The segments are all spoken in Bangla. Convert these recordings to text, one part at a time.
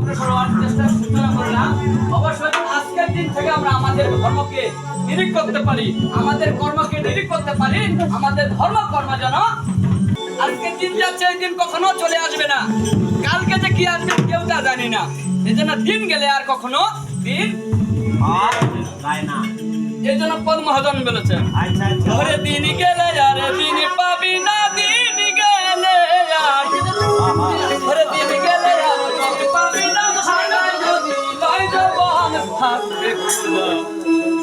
অগ্রসর হওয়ার চেষ্টা সূচনা করলাম। অবশ্যই আজকের দিন থেকে আমরা আমাদের ধর্মকে নিরীখ করতে পারি, আমাদের কর্মকে নিরীখ করতে পারি, আমাদের ধর্ম কর্ম যেন আজকের দিন যাচ্ছে এই দিন কখনো চলে আসবে না, কালকে যে কি আসবে কেউ তা জানি না। এই জন্য দিন গেলে আর কখনো দিন যায় না। এই জন্য পদ মহাজন বলেছেন, ঘরে দিন গেলে আর দিন পাবি না, দিন গেলে আর ঘরে দিন গেলে আর দিন পাবি না, যদি লয় জবান থাকবে খোলা,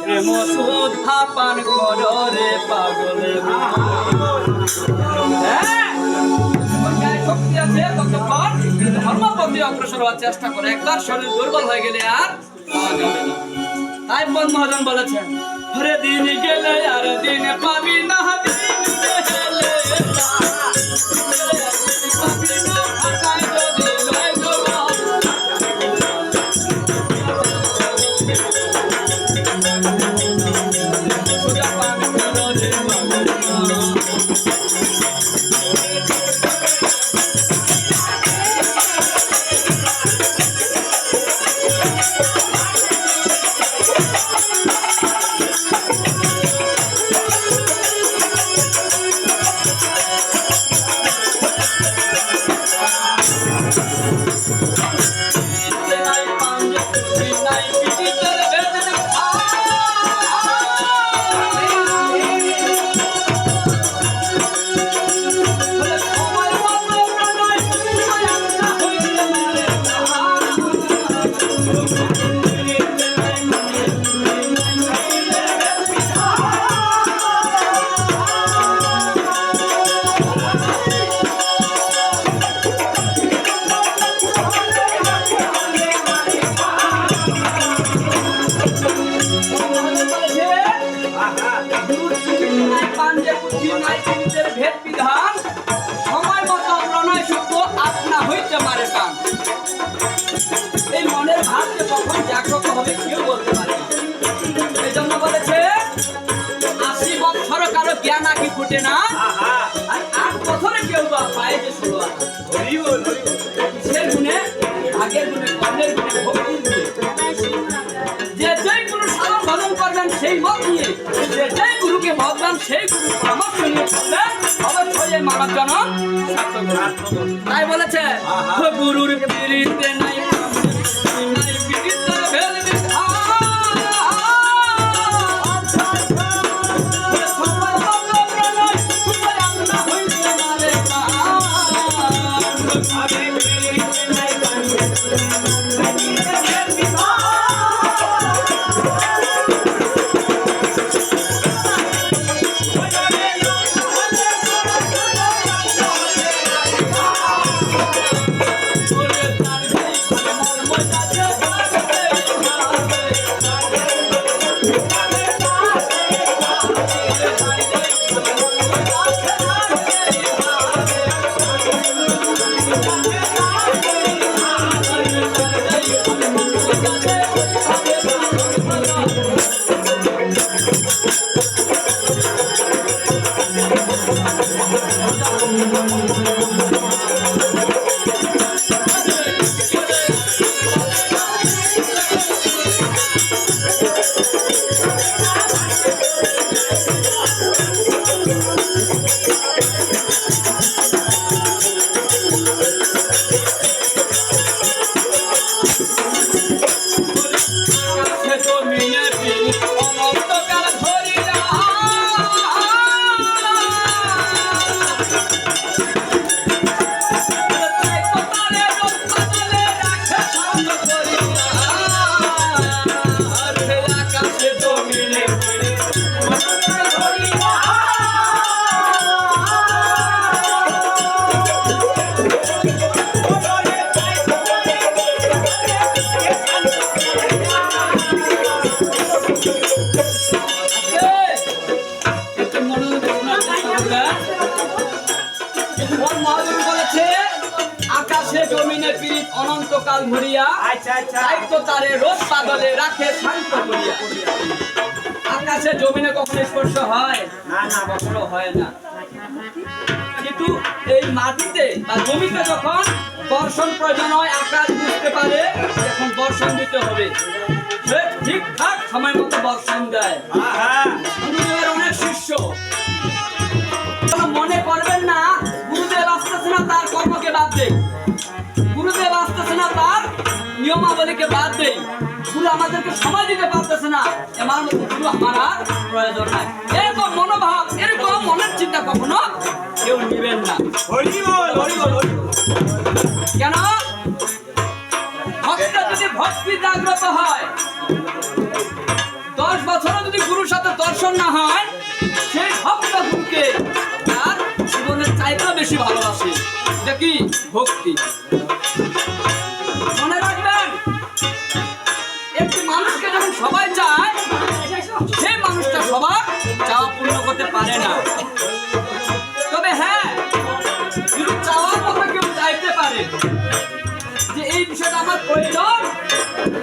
প্রেম সুদ পান করো রে পাগলে। শক্তি আছে ততক্ষণ ধর্মপথে অগ্রসর হওয়ার চেষ্টা করে, একবার শরীর দুর্বল হয়ে গেলে আর পাওয়া যাবে না। তাই পদ মহাজন বলেছেন, ঘরে দিন গেলে আর দিন পাবি না, দিন গেলে ভেদ বিধান সময় মতো প্রণয় সূত্র আপনা হইতে পারে টান। এই মনের ভাব যে কখন জাগ্রত হবে কেউ বলতে পারে না। এই জন্য বলেছে ৮০ বছর কারো জ্ঞান আঁকি ফুটে না, আর ৮ বছরে কেউ বা পায় যে ১৬ আনা। কিসের গুণে? আগের গুণে, কর্মের গুণে, ভক্তির গুণে। যে যেই গুরু সাধন ভজন করবেন সেই মত নিয়ে, যে যেই গুরুকে ভগবান সেই গুরু পরামর্শ নিয়ে চলবেন, অবশ্যই এই মানব জনম সার্থক হবে। তাই বলেছে গুরুর পিরিতে নাই নাই পিরিতে ভেদ বিধান, আকাশে জমিনে পীড়িত অনন্তকাল ভরিয়া, দায়িত্ব তারে রোজ পাগলে রাখে শান্ত করিয়া। আকাশে জমিনে কখনো স্পর্শ হয় না, না কখনো হয় না, কিন্তু এই মাটিতে বা জমিতে যখন দর্শন প্রয়োজন হয় আকাশ বুঝতে পারে, যখন বর্ষণ দিতে হবে সে ঠিকঠাক সময় মতো বর্ষণ দেয়। গুরুদেবের অনেক শিষ্য, মনে করবেন না গুরুদেব আসতেছে না তার কর্মকে বাদ দেই, গুরুদেব আসতেছে না তার নিয়মাবলীকে বাদ দেই, গুরু আমাদেরকে সময় দিতে পারতেছে না এমন গুরু আমার আর প্রয়োজন নাই, এরকম মনোভাব এরকম মনের চিন্তা কখনো কেউ নেবেন না। কেন? ভক্ত যদি ভক্তি জাগ্রত হয়, 10 বছরও যদি গুরুর সাথে দর্শন না হয়, সেই ভক্ত গুরুকে তার জীবনের চাইতেও বেশি ভালোবাসে। এটা কি? ভক্তি। মনে রাখবেন, একটি মানুষকে যখন সবাই চায়, সেই মানুষটা সবার চাওয়া পূর্ণ করতে পারে না। তবে হ্যাঁ, গুরু চাওয়ার মতো কেউ চাইতে পারে যে এই বিষয়টা আমার প্রয়োজন,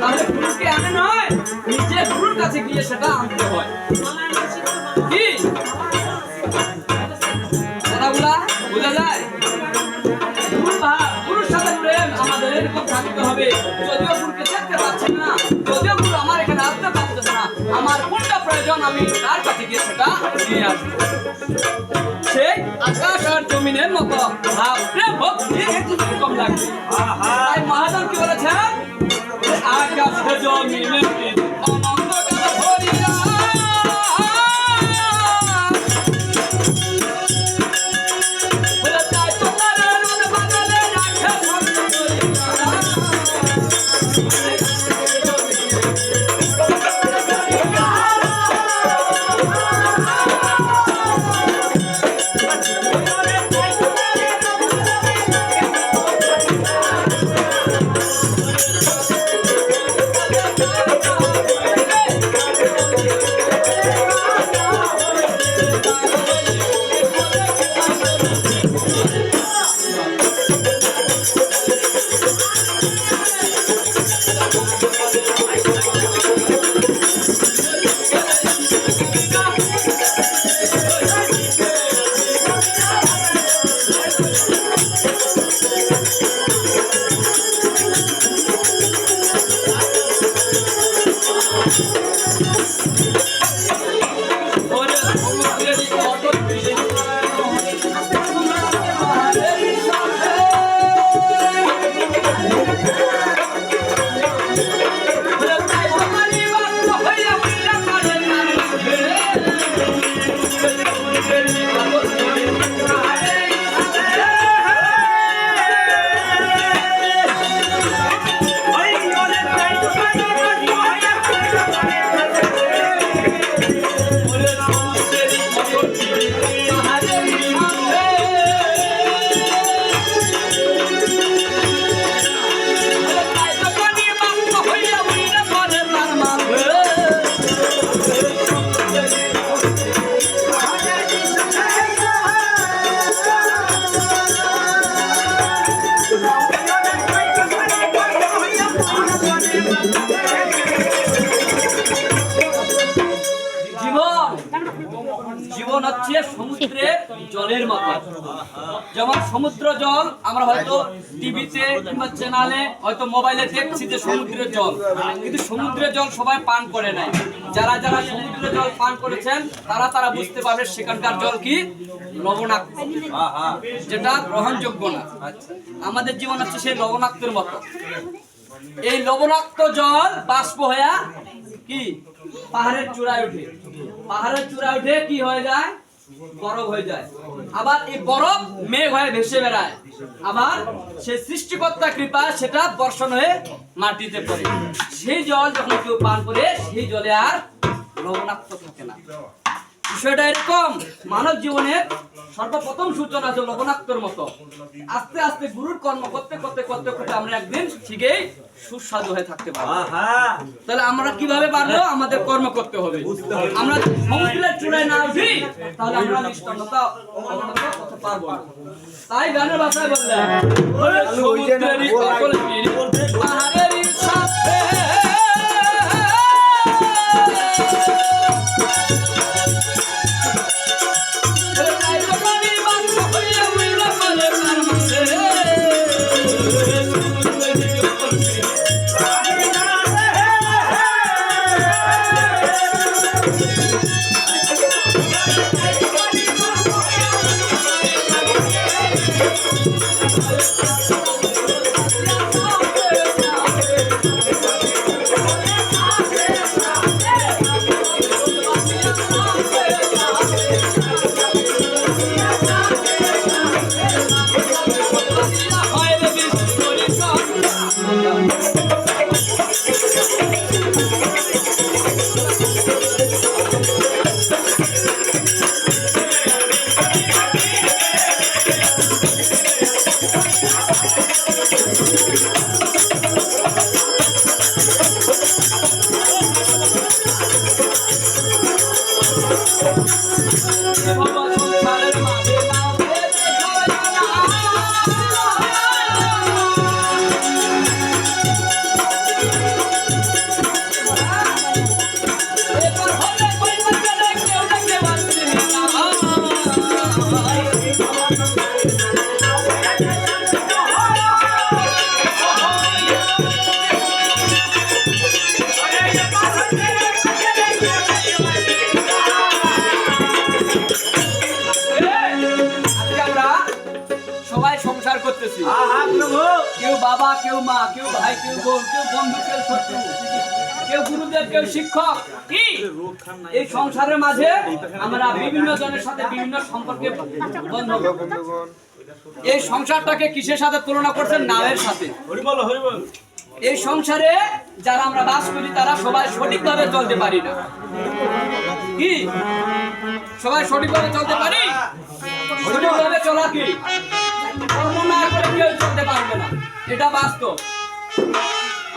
তাহলে গুরুকে আনে নয়, নিজে গুরুর কাছে গিয়ে সেটা আনতে হয়। কি কথাগুলা বোঝা যায়? গুরুর সাথে প্রেম আমাদের এরকম থাকতে হবে। যদিও গুরুকে দেখতে পাচ্ছি না, যদিও গুরু আমার এখানে আসতে পারতেছে না, আমার কোনটা প্রয়োজন আমি তার কাছে গিয়ে সেটা নিয়ে আসবো। সেই আকাশ আর জমিনের মতো ভাব প্রেম ভক্তি একটু কম লাগবে। তাই মহাজন কি বলেছেন? আকাশ জমিনের অনন্তকাল ভরিয়া জীবন হচ্ছে সমুদ্রের জলের মতো। যেমন সমুদ্র জল আমরা হয়তো টিভিতে কিংবা চ্যানেলে হয়তো মোবাইলে দেখছি যে সমুদ্রের জল, কিন্তু সমুদ্রের জল সবাই পান করে নাই। যারা যারা সমুদ্রের জল পান করেছেন তারা তারা বুঝতে পারবে সেখানকার জল কি লবণাক্ত, যেটা গ্রহণযোগ্য না। আমাদের জীবন হচ্ছে সেই লবণাক্তের মতো। এই লবণাক্ত জল বাষ্প হয়ে কি পাহাড়ের চূড়ায় উঠে, পাহাড়ের চূড়ায় উঠে কি হয়ে যায়? বরফ হয়ে যায়। আবার এই বরফ মেঘ হয়ে ভেসে বেড়ায়, আবার সে সৃষ্টিকর্তা কৃপা সেটা বর্ষণ হয়ে মাটিতে পড়ে। সেই জল যখন কেউ পান করে সেই জলে আর লবণাক্ত থাকে না। বিষয়টা এরকম, মানব জীবনের সর্বপ্রথম সূচনা আছে লবণাক্তর মতো। আস্তে আস্তে গুরুর কর্ম করতে করতে করতে করতে আমরা একদিন ঠিকই সুস্বাদু হয়ে থাকতে পারবো। তাহলে আমরা কিভাবে পারবো? আমাদের কর্ম করতে হবে। আমরা সমুদ্রের চূড়ায় না উঠি তাহলে আমরা নিষ্ঠতা করতে পারবো না। তাই গানের ভাষায় বললেন সমুদ্রেরই অকল তীর পাহাড়েরই সাথে বাবা, কেউ মা, কেউ ভাই, কেউ বোন, কেউ বন্ধু, কেউ শত্রু, কেউ গুরুদেব, কেউ শিক্ষক। কি এই সংসারের মাঝে আমরা বিভিন্ন জনের সাথে বিভিন্ন সম্পর্কে বন্ধন। এই সংসারটাকে কিসের সাথে তুলনা করছেন? নামের সাথে। এই সংসারে যারা আমরা বাস করি তারা সবাই সঠিকভাবে চলতে পারি না। কি সবাই সঠিকভাবে চলতে পারি? সঠিকভাবে চলা কি কর্ম না করে কেউ চলতে পারবে না, এটা বাস্তব।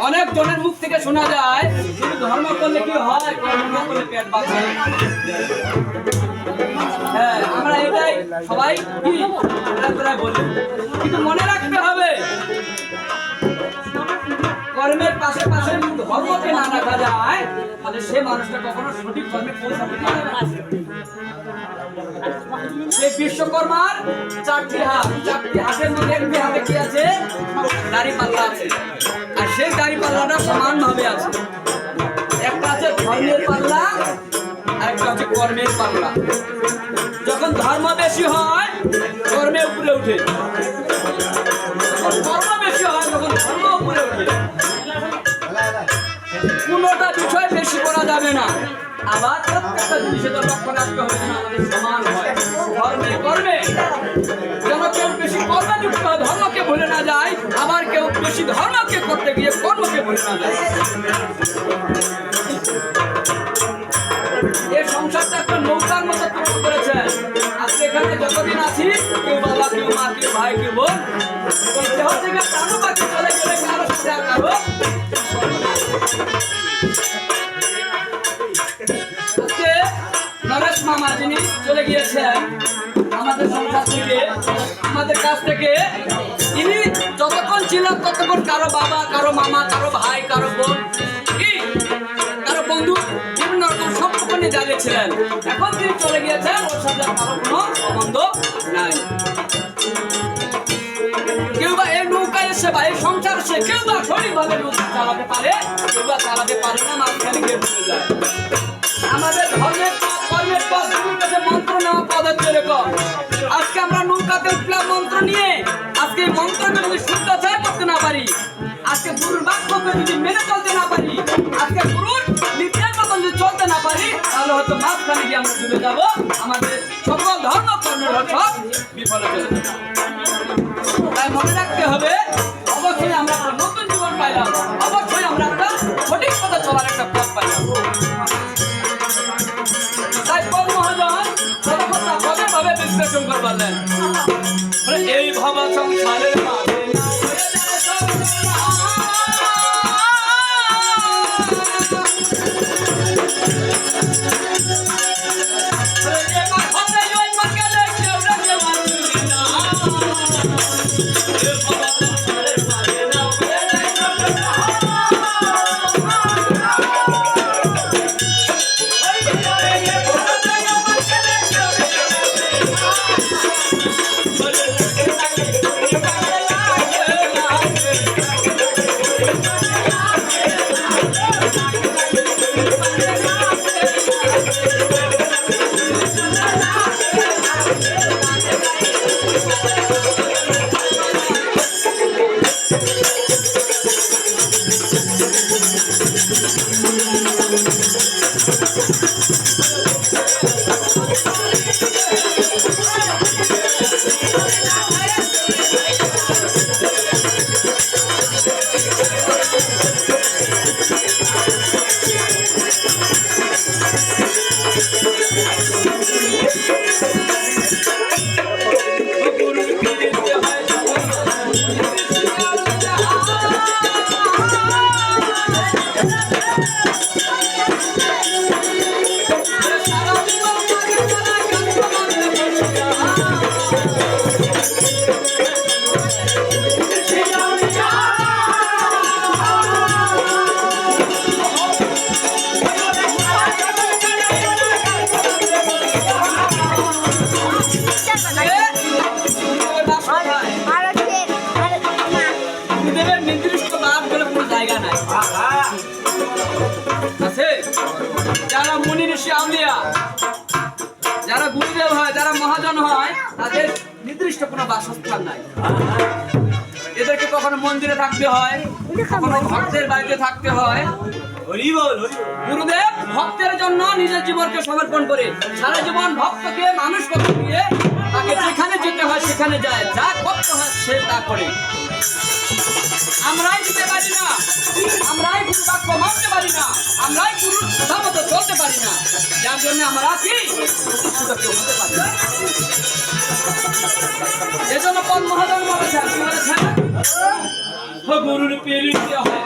অনেক জনের মুখ থেকে শোনা যায় শুধু ধর্ম করলে কি হয়, কর্ম না করলে পেট বাঁচে। হ্যাঁ, আমরা এটাই সবাই কি প্রায় বলি, কিন্তু মনে রাখতে হবে কর্মের পাশে পাশে ধর্মকে না রাখা যায় তাহলে সে মানুষটা কখনো সঠিক ধর্মে পৌঁছাতে পারে না। সেই বিশ্বকর্মার চারটি হাত, চারটি হাতের মধ্যে একটি হাতে কি আছে? দাড়ি পাল্লা আছে। আর সেই দাড়ি পাল্লাটা সমান ভাবে আছে। একটা আছে ধর্মের পাল্লা, আর একটা হচ্ছে কর্মের পাল্লা। যখন ধর্ম বেশি হয় কর্মে উপরে উঠে, যখন কর্ম বেশি হয় তখন ধর্ম উপরে উঠে। কোনোটা বিষয় বেশি করা যাবে না। আবার প্রত্যেকটা জিনিসে তো লক্ষ্য রাখতে হবে না আমাদের সমান হয় ধর্মে কর্মে। যেন কেউ বেশি কর্মযুক্ত ধর্মকে ভুলে না যায়, আবার কেউ বেশি ধর্মকে করতে গিয়ে কর্মকে ভুলে না যায়। এই সংসারটা একটা নৌকার মতো তৈরি করেছেন। আজকে এখানে যতদিন আছি কেউ বাবা, কেউ মা, কেউ ভাই, কেউ বোন, দেহ থেকে কারো বাকি চলে গেলে কারো সাথে আর কারো। আজকে নরেশ মামা যিনি চলে গিয়েছেন আমাদের সংসার থেকে, আমাদের কাছ থেকে, তিনি যতক্ষণ ছিলেন ততক্ষণ কারো বাবা, কারো মামা, কারো ভাই, কারো বোন, কি কারো বন্ধু, বিভিন্ন রকম সম্পর্ক নিয়ে দাঁড়িয়েছিলেন। এখন তিনি চলে গিয়েছেন, ওর সাথে কারো কোনো সম্বন্ধ নাই। কেউ বা এই নৌকায় এসে বা এই সংসার এসে কেউ বা সঠিকভাবে নৌকা চালাতে পারে, কেউ বা চালাতে পারে না, মাঝখানে গিয়ে ঢুকে যায়। আমাদের ধর্মের পথ, কর্মের পথ, গুরুর কাছে মন্ত্র নেওয়া পদ হচ্ছে এরকম। আজকে আমরা নৌকাতে উঠলাম মন্ত্র নিয়ে, আজকে এই মন্ত্রকে যদি শুদ্ধাচার করতে না পারি, আজকে গুরুর বাক্যকে যদি মেনে চলতে না পারি, আজকে গুরুর নির্দেশ মতন যদি চলতে না পারি, তাহলে হয়তো মাঝখানে গিয়ে আমরা ডুবে যাবো। আমাদের সকল ধর্ম কর্মের সব বিফলে চলে যাবে। তাই মনে রাখতে হবে, অবশ্যই আমরা একটা নতুন জীবন পাইলাম, অবশ্যই আমরা একটা সঠিক পথে চলার একটা পথ পাইলাম। তাই কোন মহাজন সর্বদা পদে পদে বিশ্লেষণ করে বললেন, এই ভব সংসারের মাঝে যারা গুরুদেব হয়, যারা মহাজন হয়, তাদের নির্দিষ্ট কোনো বাসস্থান নাই। এদেরকে কখনো মন্দিরে থাকতে হয়, কখনো ভক্তের বাড়িতে থাকতে হয়। হরি বল হরি বল। গুরুদেব ভক্তের জন্য নিজের জীবনকে সমর্পণ করে সারা জীবন ভক্তকে মানুষ করতে দিয়ে তাকে যেখানে যেতে হয় সেখানে যায়, যা করতে হয় সে তা করে। আমরাই দিতে পারি না, আমরাই গুরু বাক্য মানতে পারি না, আমরাই গুরুর কথা মতো চলতে পারি না, যার জন্য আমরা কি প্রতিষ্ঠিত হতে পারি না। এজন্য পদ মহাজন বলেছেন, কি বলেছেন? গুরুর পেরিতে হয়